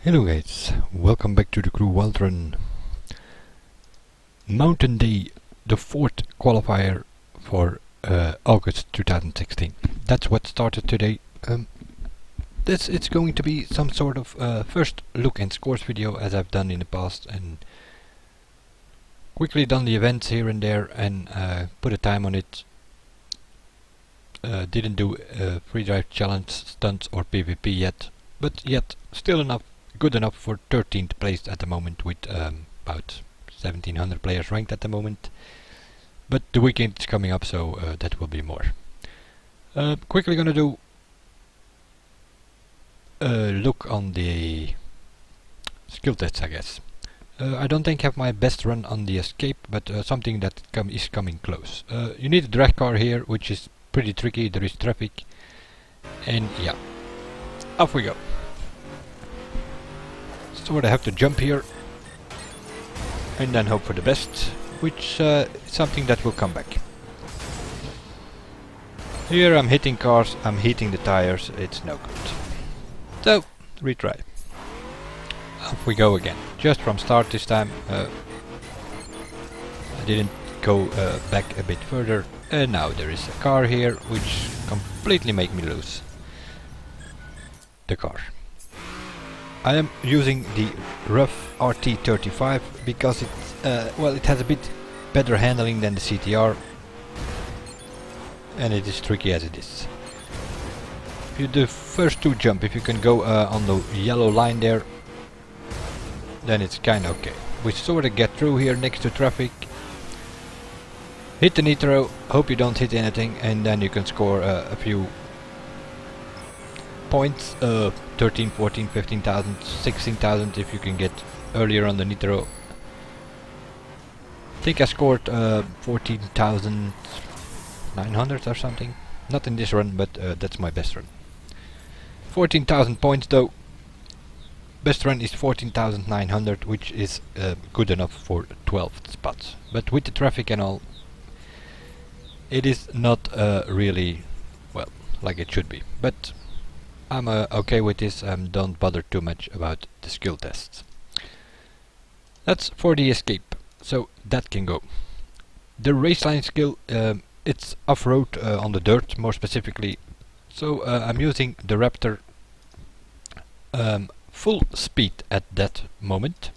Hello guys, welcome back to the Crew Wild Run Mountain Day, the fourth qualifier for August 2016. That's what started today. It's going to be some sort of first look and scores video as I've done in the past, and quickly done the events here and there and put a time on it. Didn't do free drive challenge, stunts or PvP yet, but yet still good enough for 13th place at the moment, with about 1700 players ranked at the moment. But the weekend is coming up, so that will be more. Quickly gonna do a look on the skill tests, I guess. I don't think I have my best run on the escape, but something that is coming close. You need a drag car here, which is pretty tricky. There is traffic, and yeah, off we go. So I have to jump here and then hope for the best, which is something that will come back. Here I'm hitting cars, I'm heating the tires, it's no good. So, retry. Off we go again, just from start this time. I didn't go back a bit further, and now there is a car here which completely make me lose the car. I am using the rough RT35 because it has a bit better handling than the CTR, and it is tricky as it is. If you do the first two jump, if you can go on the yellow line there, then it's kinda okay. We sort of get through here next to traffic, hit the nitro, hope you don't hit anything, and then you can score a few points, 13, 14, 15,000, 16,000 if you can get earlier on the nitro. I think I scored 14,900 or something. Not in this run, but that's my best run. 14,000 points though. Best run is 14,900, which is good enough for 12th spots. But with the traffic and all, it is not really, well, like it should be. But I'm okay with this. Don't bother too much about the skill tests. That's for the escape, so that can go. The raceline skill, it's off-road on the dirt more specifically. So I'm using the Raptor full speed at that moment.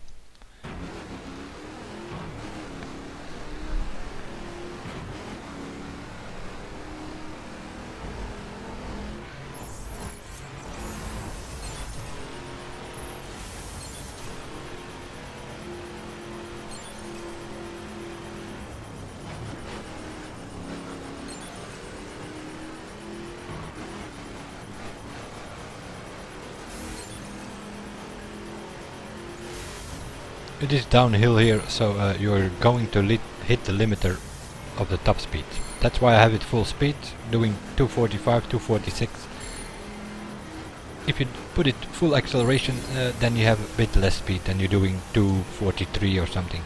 It is downhill here, so you're going to hit the limiter of the top speed. That's why I have it full speed, doing 245, 246. If you put it full acceleration, then you have a bit less speed, and you're doing 243 or something.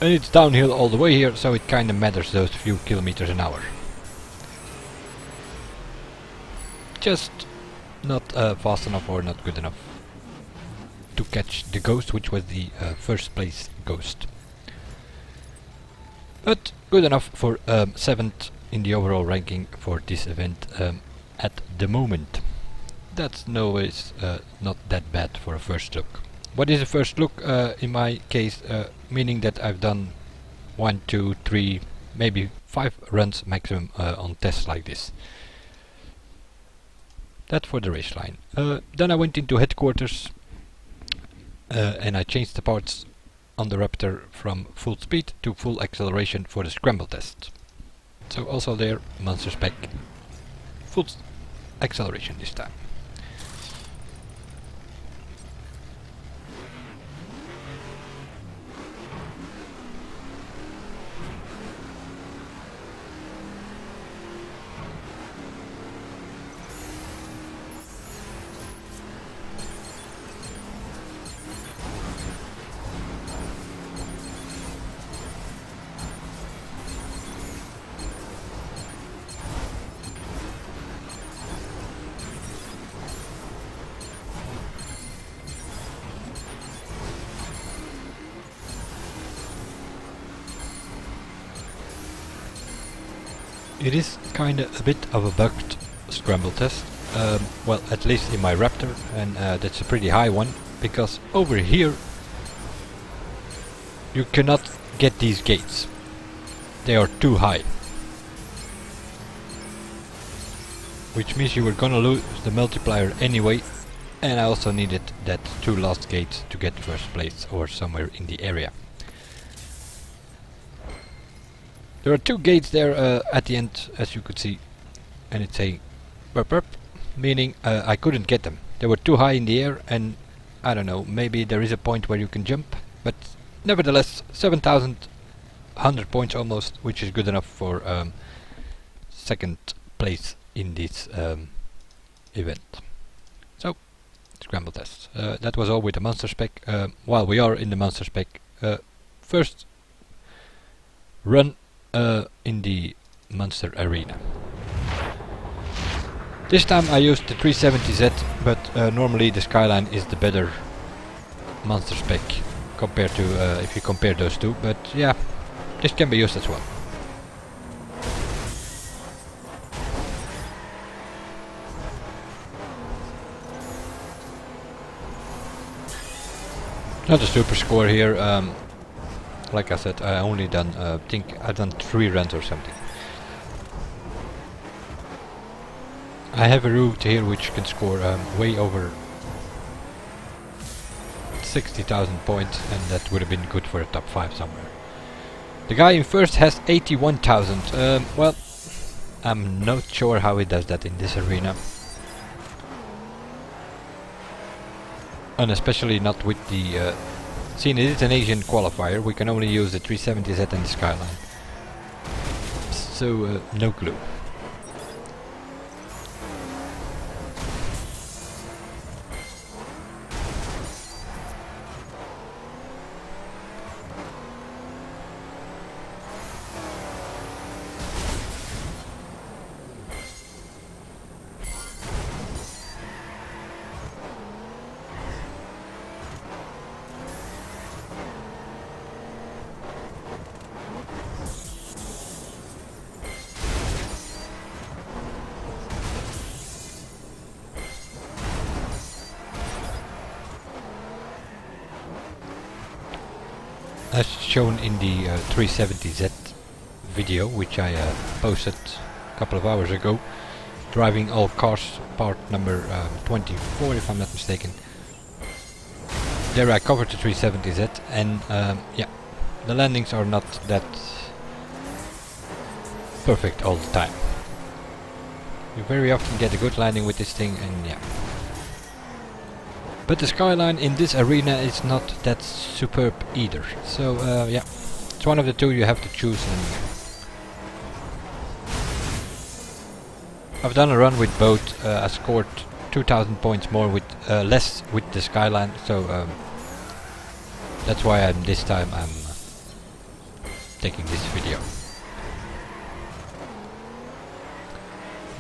And it's downhill all the way here, so it kinda matters those few kilometers an hour. Just not fast enough or not good enough to catch the Ghost, which was the first place Ghost. But good enough for 7th in the overall ranking for this event at the moment. That's always not that bad for a first look. What is a first look in my case? Meaning that I've done 1, 2, 3, maybe 5 runs maximum on tests like this. That for the race line. Then I went into headquarters and I changed the parts on the Raptor from full speed to full acceleration for the scramble test. So also there, monster spec, full acceleration this time. It is kinda a bit of a bugged scramble test. Well, at least in my Raptor, and that's a pretty high one, because over here you cannot get these gates. They are too high. Which means you were gonna lose the multiplier anyway, and I also needed that 2 last gates to get first place or somewhere in the area. There are 2 gates there at the end, as you could see, and it's a burp burp, meaning I couldn't get them. They were too high in the air, and I don't know, maybe there is a point where you can jump, but nevertheless 7,100 points almost, which is good enough for second place in this event. So, scramble tests. That was all with the monster spec. While we are in the monster spec, first run in the monster arena. This time I used the 370Z, but normally the Skyline is the better monster spec compared to if you compare those two, but yeah, this can be used as well. Not a super score here. Like I said, I only done think I've done 3 runs or something. I have a route here which can score way over 60,000 points, and that would have been good for a top 5 somewhere. The guy in first has 81,000. Well, I'm not sure how he does that in this arena. And especially not with the seeing it is an Asian qualifier, we can only use the 370Z and the Skyline. So no clue. As shown in the 370Z video, which I posted a couple of hours ago, driving all cars, part number 24 if I'm not mistaken. There I covered the 370Z, and yeah, the landings are not that perfect all the time. You very often get a good landing with this thing, and yeah. But the Skyline in this arena is not that superb either. So yeah, it's one of the two you have to choose. And I've done a run with both. I scored 2,000 points more with less with the Skyline. So that's why this time I'm taking this video.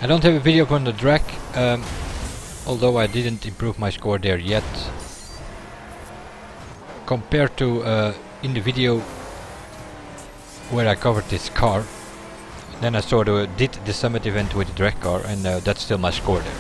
I don't have a video on the drag. Although I didn't improve my score there yet. Compared to in the video where I covered this car, then I sort of did the summit event with the drag car, and that's still my score there.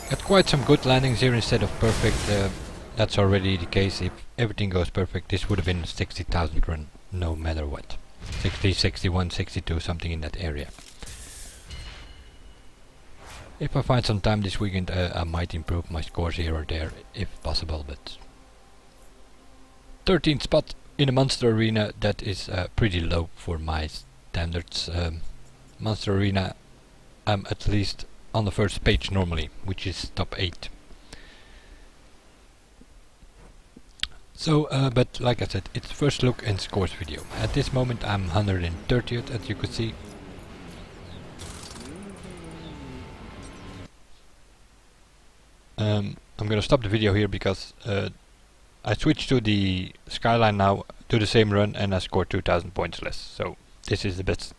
Got quite some good landings here instead of perfect. That's already the case. If everything goes perfect, this would have been 60,000 run no matter what. 60, 61, 62, something in that area. If I find some time this weekend, I might improve my scores here or there if possible, but 13th spot in a monster arena, that is pretty low for my standards. Monster arena, I'm at least on the first page normally, which is top 8. So, but like I said, it's first look and scores video. At this moment I'm 130th, as you could see. I'm gonna stop the video here because I switched to the Skyline now, to the same run, and I scored 2,000 points less. So this is the best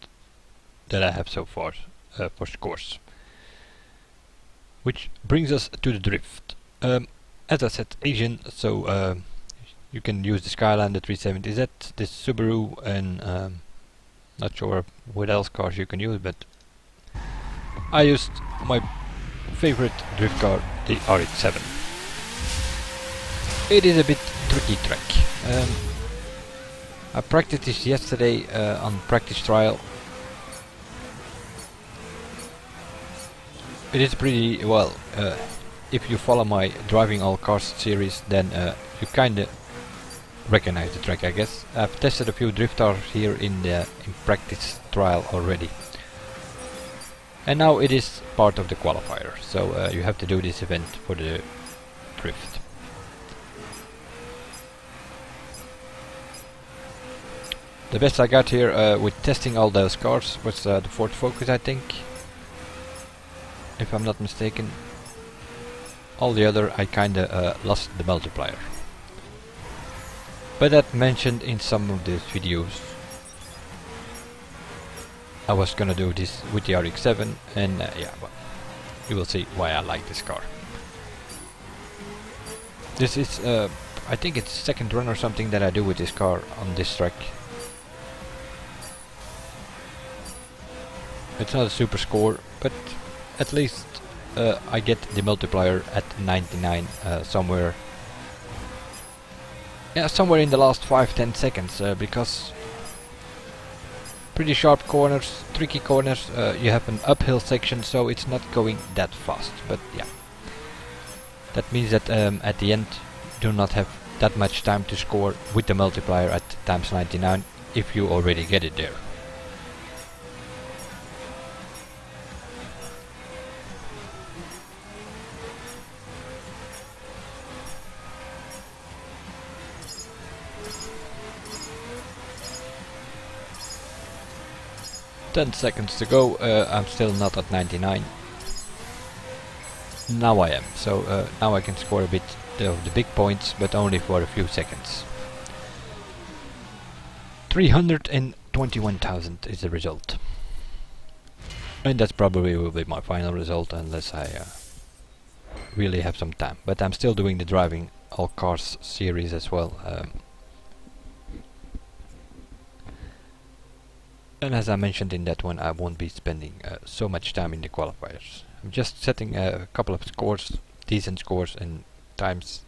that I have so far for scores. Which brings us to the drift. As I said, Asian, so you can use the Skylander 370Z, this Subaru, and not sure what else cars you can use, but I used my favorite drift car, the RX-7. It is a bit tricky track. I practiced this yesterday on practice trial. It is pretty well. If you follow my Driving All Cars series, then you kinda recognize the track, I guess. I've tested a few drift cars here in practice trial already. And now it is part of the qualifier, so you have to do this event for the drift. The best I got here with testing all those cars was the Ford Focus, I think, if I'm not mistaken. All the other I kinda lost the multiplier. But that mentioned in some of these videos. I was gonna do this with the RX-7, and yeah, well, you will see why I like this car. This is, I think it's second run or something that I do with this car on this track. It's not a super score, but at least I get the multiplier at 99 somewhere. Yeah, somewhere in the last 5-10 seconds, because pretty sharp corners, tricky corners, you have an uphill section, so it's not going that fast, but yeah. That means that at the end do not have that much time to score with the multiplier at times 99 if you already get it there. Ten seconds to go. I'm still not at 99. Now I am, so now I can score a bit of the big points, but only for a few seconds. 321,000 is the result. And that probably will be my final result unless I really have some time. But I'm still doing the Driving All Cars series as well. And as I mentioned in that one, I won't be spending so much time in the qualifiers. I'm just setting a couple of scores, decent scores and times,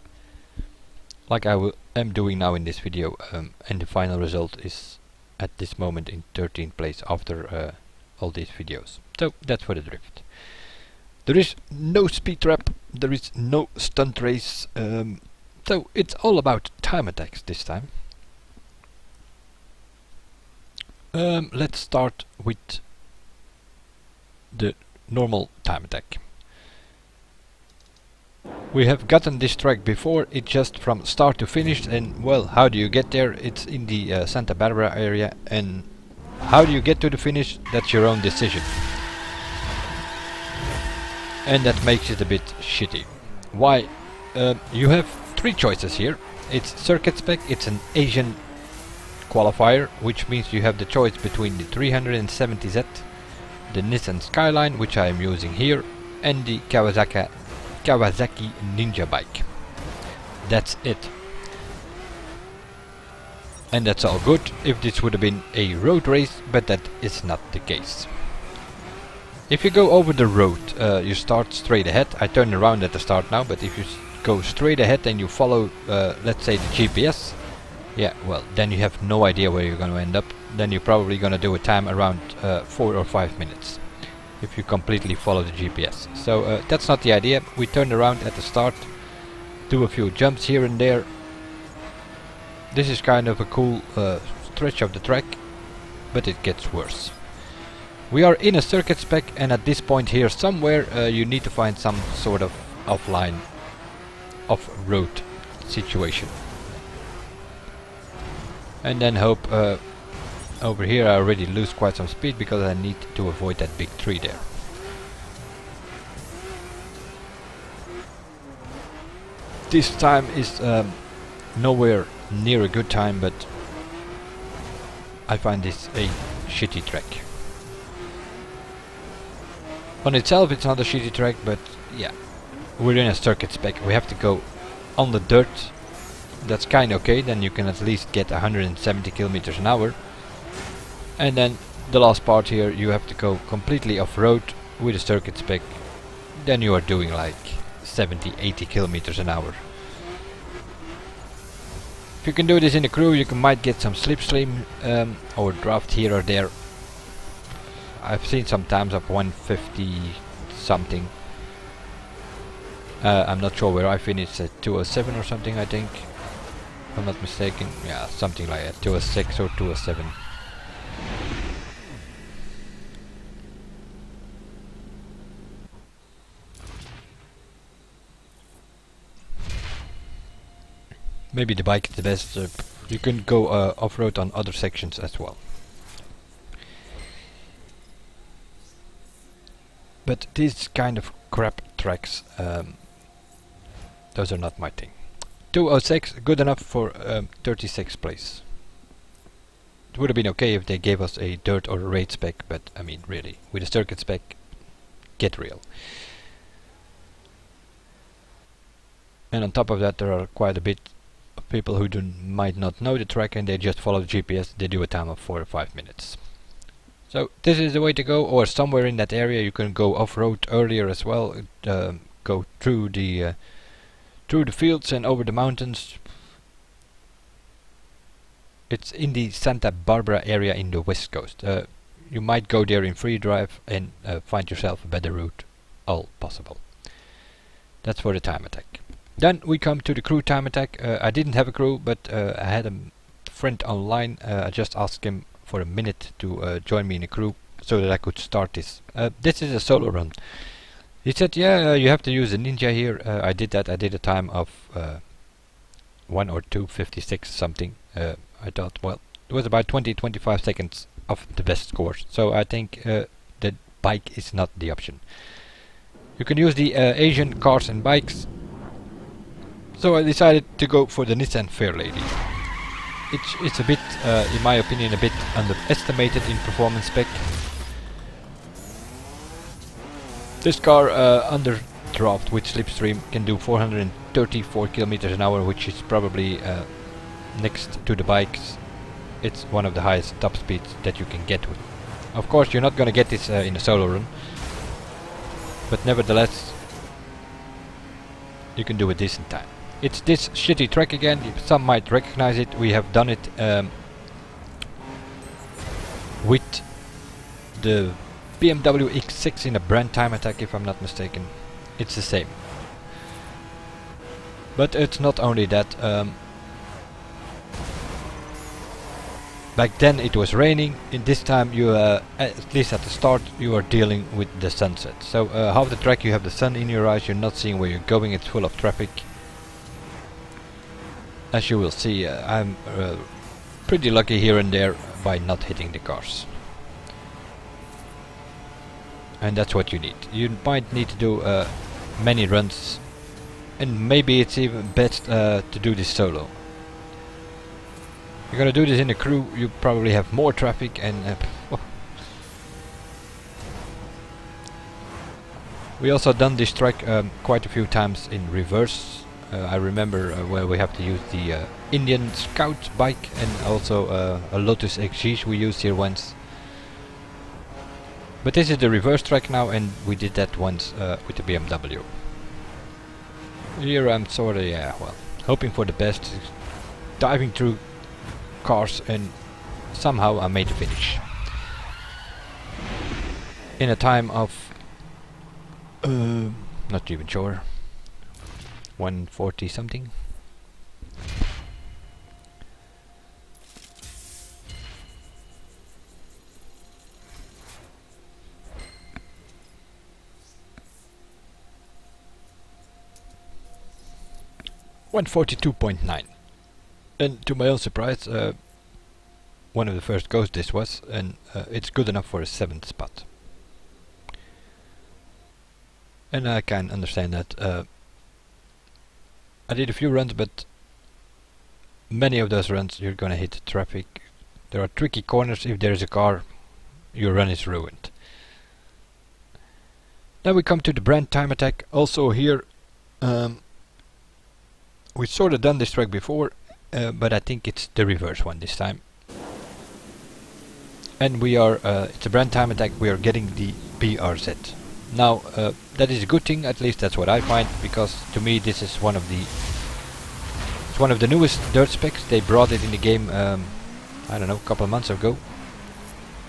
like I am doing now in this video, and the final result is at this moment in 13th place after all these videos. So that's for the drift. There is no speed trap, there is no stunt race, so it's all about time attacks this time. Let's start with the normal time attack. We have gotten this track before, it's just from start to finish, and well, how do you get there? It's in the Santa Barbara area, and how do you get to the finish? That's your own decision. And that makes it a bit shitty. Why? You have three choices here. It's circuit spec, it's an Asian qualifier, which means you have the choice between the 370Z, the Nissan Skyline, which I am using here, and the Kawasaki Ninja bike. That's it. And that's all good if this would have been a road race, but that is not the case. If you go over the road, you start straight ahead. I turn around at the start now, but if you go straight ahead and you follow, let's say, the GPS, yeah, well, then you have no idea where you're going to end up. Then you're probably going to do a time around 4 or 5 minutes if you completely follow the GPS. So that's not the idea. We turn around at the start, do a few jumps here and there. This is kind of a cool stretch of the track, but it gets worse. We are in a circuit spec, and at this point here somewhere you need to find some sort of offline, off-road situation. And then hope over here I already lose quite some speed because I need to avoid that big tree there. This time is nowhere near a good time, but I find this a shitty track. On itself it's not a shitty track, but yeah, we're in a circuit spec. We have to go on the dirt. That's kind of okay. Then you can at least get 170 kilometers an hour. And then the last part here, you have to go completely off-road with a circuit spec. Then you are doing like 70, 80 kilometers an hour. If you can do this in a crew, you might get some slipstream or draft here or there. I've seen some times of 150 something. I'm not sure where I finished, at 207 or something, I think. If I'm not mistaken. Yeah, something like that, 206 or 207. Maybe the bike is the best. You can go off-road on other sections as well. But these kind of crap tracks, those are not my thing. 206, good enough for 36th place. It would have been okay if they gave us a dirt or a raid spec, but I mean really, with a circuit spec, get real. And on top of that, there are quite a bit of people who might not know the track and they just follow the GPS. They do a time of 4 or 5 minutes. So this is the way to go, or somewhere in that area. You can go off-road earlier as well. Go through the fields and over the mountains. It's in the Santa Barbara area in the west coast. You might go there in free drive and find yourself a better route. All possible. That's for the time attack. Then we come to the crew time attack. I didn't have a crew, but I had a friend online. I just asked him for a minute to join me in a crew so that I could start this. This is a solo run. He said, yeah, you have to use a ninja here. I did that. I did a time of 1 or 2:56 something. I thought, well, it was about 20-25 seconds of the best scores. So I think the bike is not the option. You can use the Asian cars and bikes. So I decided to go for the Nissan Fairlady. It's a bit, in my opinion, a bit underestimated in performance spec. This car under draft with slipstream can do 434 kilometers an hour, which is probably next to the bikes. It's one of the highest top speeds that you can get with. Of course, you're not gonna get this in a solo run, but nevertheless, you can do a decent time. It's this shitty track again. Some might recognize it. We have done it with the BMW X6 in a brand time attack, if I'm not mistaken. It's the same. But it's not only that. Back then it was raining. In this time, you at least at the start, you are dealing with the sunset. So half the track you have the sun in your eyes. You're not seeing where you're going. It's full of traffic. As you will see, I'm pretty lucky here and there by not hitting the cars. And that's what you need. You might need to do many runs, and maybe it's even best to do this solo. You're gonna do this in a crew, you probably have more traffic and we also done this track quite a few times in reverse. I remember where we have to use the Indian Scout bike and also a Lotus XG we used here once. But this is the reverse track now, and we did that once with the BMW. Here I'm sorta, yeah, well, hoping for the best, diving through cars, and somehow I made the finish. In a time of, not even sure, 140 something. $142.9. And to my own surprise, one of the first goes this was, and it's good enough for a 7th spot. And I can understand that. I did a few runs, but many of those runs you're gonna hit traffic. There are tricky corners. If there's a car, your run is ruined. Now we come to the brand time attack. Also here, we sort of done this track before, but I think it's the reverse one this time. And we are, it's a brand time attack, we are getting the BRZ. Now, that is a good thing, at least that's what I find, because to me this is one of the newest dirt specs. They brought it in the game, I don't know, a couple of months ago.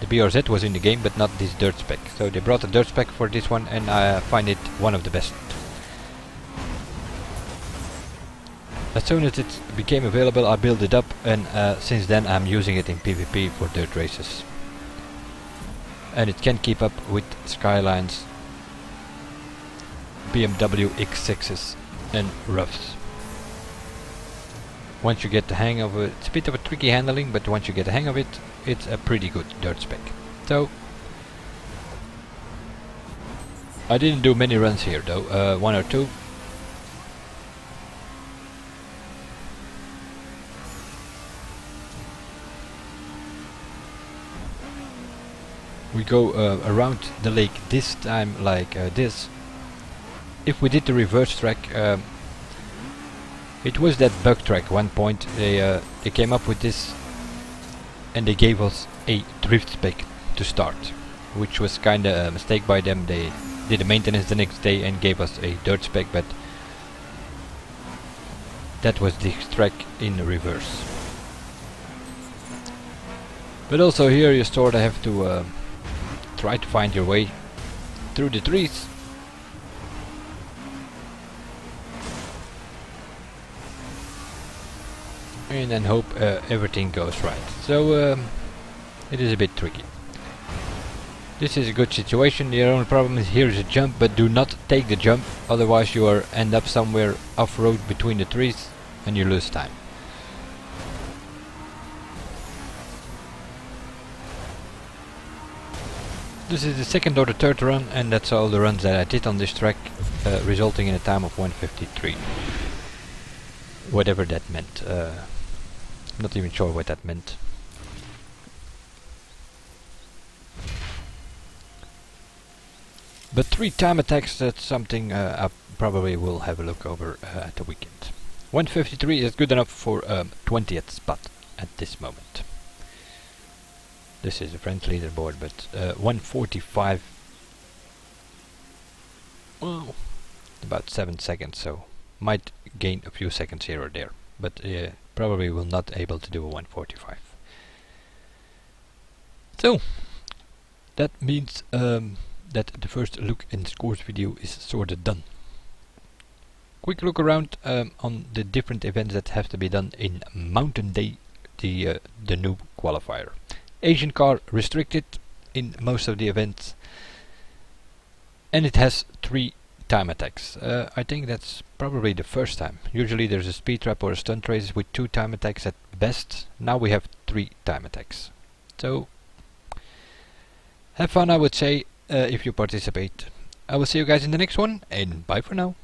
The BRZ was in the game, but not this dirt spec. So they brought a dirt spec for this one, and I find it one of the best. As soon as it became available, I built it up, and since then I'm using it in PvP for dirt races. And it can keep up with Skylines, BMW X6s and roughs. Once you get the hang of it, it's a bit of a tricky handling, but once you get the hang of it, it's a pretty good dirt spec. So I didn't do many runs here though, one or two. We go around the lake this time like this. If we did the reverse track, it was that bug track. One point they came up with this, and they gave us a drift spec to start, which was kinda a mistake by them. They did the maintenance the next day and gave us a dirt spec, but that was the track in reverse. But also here you sort of have to try to find your way through the trees. And then hope everything goes right. So it is a bit tricky. This is a good situation. The only problem is here is a jump, but do not take the jump, otherwise you end up somewhere off-road between the trees and you lose time. This is the second or the third run, and that's all the runs that I did on this track, resulting in a time of 1:53. Whatever that meant. Not even sure what that meant. But 3 time attacks, that's something I probably will have a look over at the weekend. 1:53 is good enough for 20th spot at this moment. This is a friends leaderboard, but 1:45, well, about 7 seconds, so might gain a few seconds here or there, but probably will not able to do a 1:45. So that means that the first look and scores video is sort of done. Quick look around on the different events that have to be done in Mountain Day, the new qualifier. Asian car restricted in most of the events, and it has 3 time attacks. I think that's probably the first time. Usually there's a speed trap or a stunt race with 2 time attacks at best. Now we have 3 time attacks. So have fun, I would say, if you participate. I will see you guys in the next one, and bye for now.